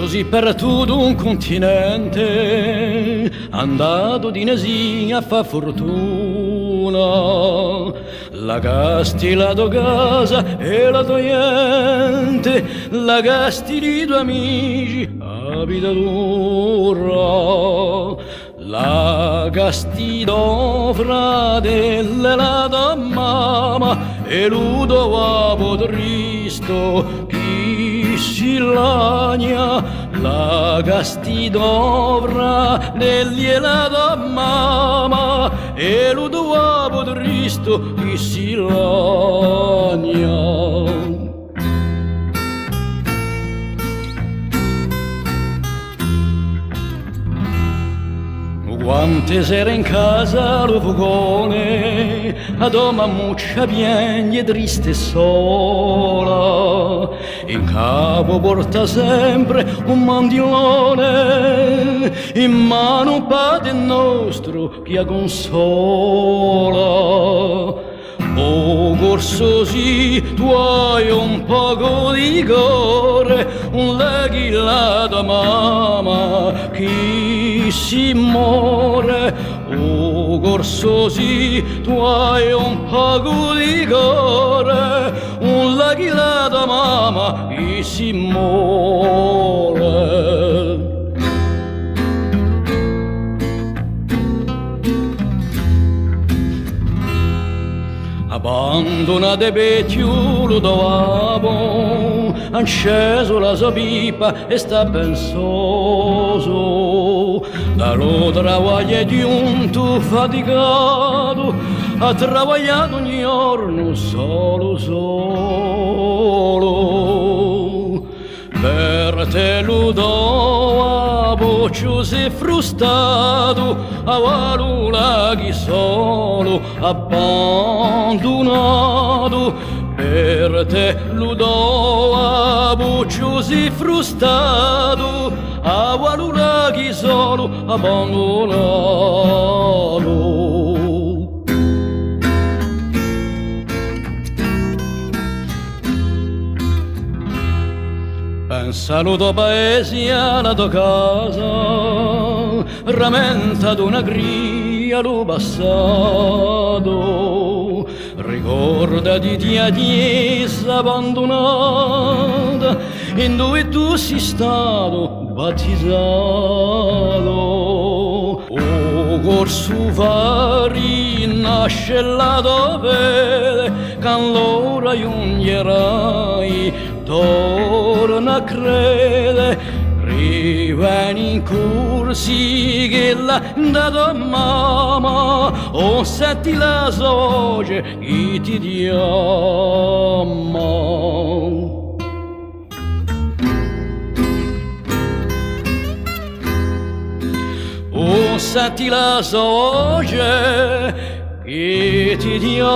così per tutto un continente, andato di Nesia a fa fortuna. La gasti la tua casa e la tua gente, la gasti di tuoi amici, abita dura. La gasti do fratello, la tua mamma e l'udo a tristo chi si lagna. La gasti do fratelli e la tua mamma e l'udo a tristo chi si lagna. Quante sere in casa lo fogone, a doma muccia piagne triste e sola, in capo porta sempre un mandilone, in mano un padre nostro che consola. Oh corso sì, tu hai un poco di cuore, un leghi la tua mamma chi si muore. Oh corso sì, tu hai un poco di cuore, un leghi la tua mamma chi si muore. Abbandonate Petiolo dopo, acceso la sua pipa e sta pensoso. Dallo travaglio giunto faticato, ha travagliato ogni giorno solo. Per te lo do a boccio se frustato, a valula chi solo abbandonato. Per te lo do a boccio se frustato, a valula chi solo abbandonato. Pensa al tuo paese, alla tua casa, rammenta d'una gria lo passato. Ricordati di Adiesa abbandonata, in dove tu sei stato battezzato. O corso fari nasce la tua fede, che allora giungherai, torna a credere, rivieni in corsi che l'ha dato mamma, o senti la voce che ti chiama. O senti la voce che ti chiama.